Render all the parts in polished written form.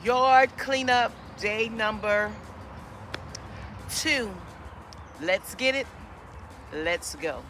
Yard cleanup day number 2. Let's get it. Let's go.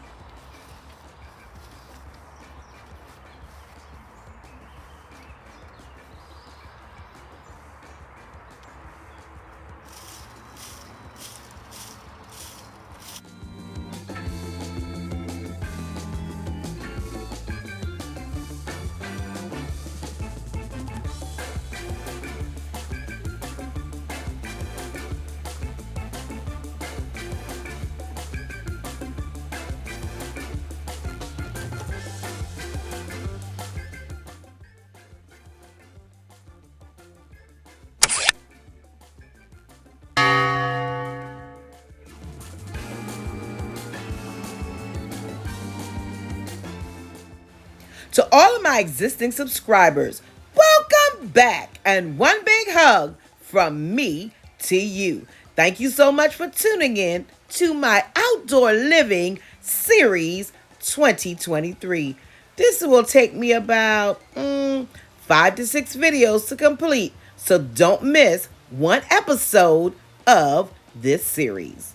To all of my existing subscribers, welcome back and one big hug from me to you. Thank you so much for tuning in to my Outdoor Living Series 2023. This will take me about 5 to 6 videos to complete, so don't miss one episode of this series.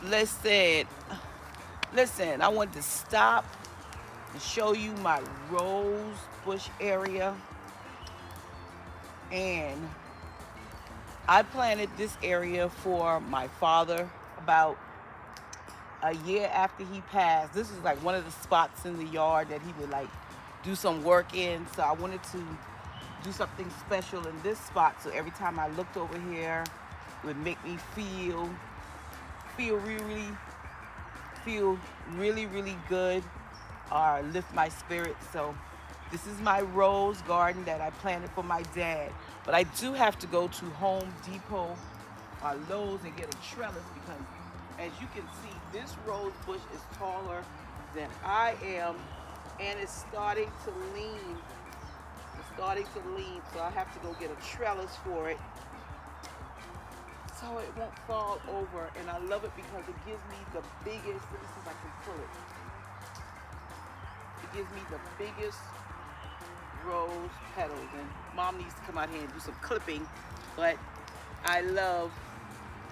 Listen, listen, I wanted to stop and show you my rose bush area. And I planted this area for my father about a year after he passed. This is like one of the spots in the yard that he would like do some work in. So I wanted to do something special in this spot. So every time I looked over here, it would make me feel really good, or lift my spirits. So this is my rose garden that I planted for my dad. But I do have to go to Home Depot or Lowe's and get a trellis because, as you can see, this rose bush is taller than I am, and it's starting to lean. So I have to go get a trellis for it so it won't fall over. And I love it because it gives me the biggest, let me see if I can pull it. It gives me the biggest rose petals. And Mom needs to come out here and do some clipping, but I love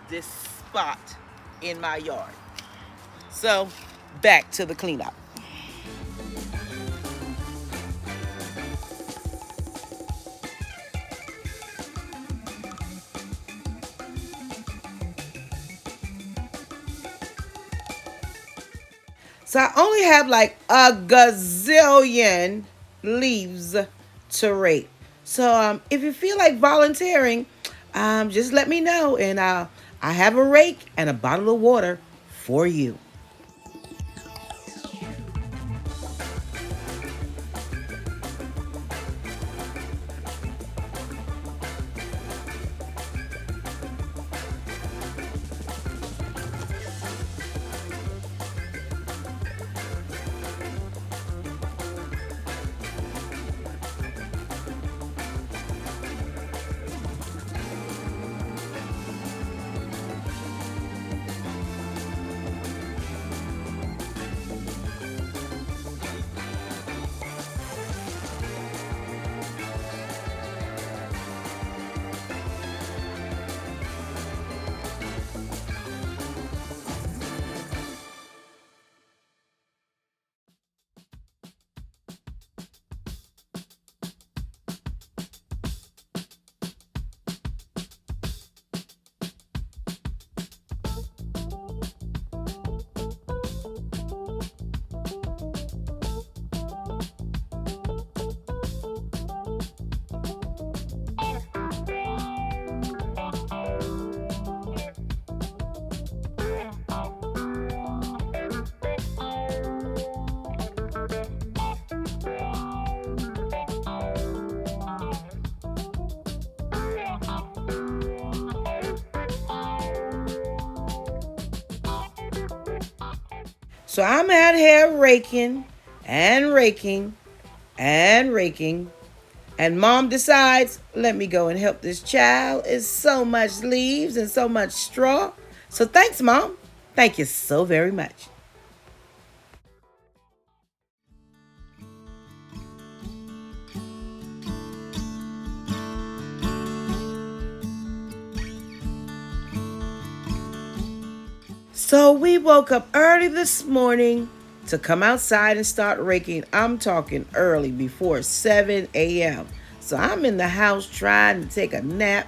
this spot in my yard. So back to the cleanup. So I only have like a gazillion leaves to rake. So if you feel like volunteering, just let me know, and I have a rake and a bottle of water for you. So I'm out here raking and raking and raking. And mom decides, let me go and help this child. It's so much leaves and so much straw. So thanks, mom. Thank you so very much. So we woke up early this morning to come outside and start raking. I'm talking early, before 7 a.m. So I'm in the house trying to take a nap,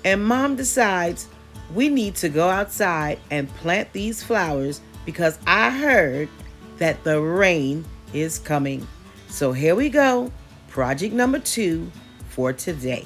and mom decides we need to go outside and plant these flowers because I heard that the rain is coming. So here we go, project number 2 for today.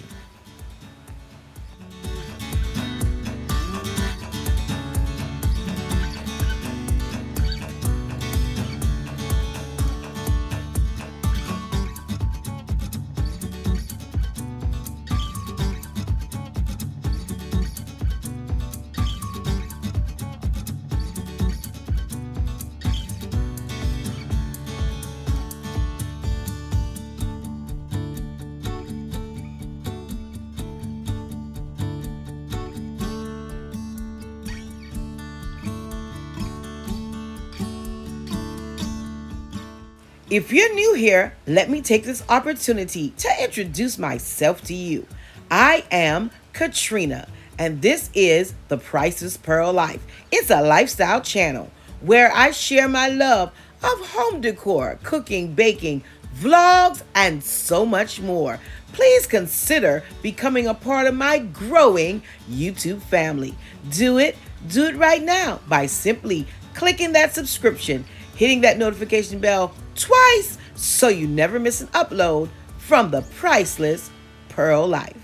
If you're new here, let me take this opportunity to introduce myself to you. I am Katrina, and this is the Priceless Pearl Life. It's a lifestyle channel where I share my love of home decor, cooking, baking, vlogs, and so much more. Please consider becoming a part of my growing YouTube family. Do it right now by simply clicking that subscription, hitting that notification bell twice so you never miss an upload from the Priceless Pearl Life.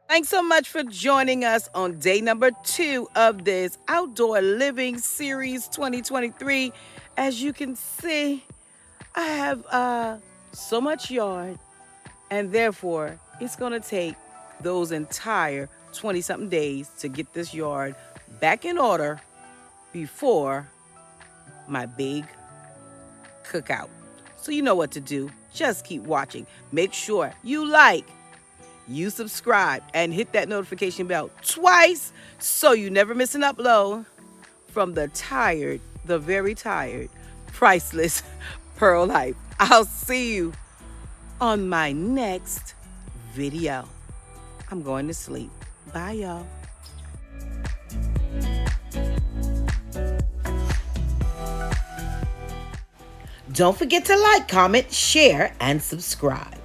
Thanks so much for joining us on day number 2 of this Outdoor Living Series 2023. As you can see, I have so much yard, and therefore it's going to take those entire 20-something days to get this yard back in order before my big cookout. So you know what to do. Just keep watching. Make sure you like, you subscribe, and hit that notification bell twice so you never miss an upload from the very tired, Priceless Pearl Life. I'll see you on my next video. I'm going to sleep. Bye, y'all. Don't forget to like, comment, share, and subscribe.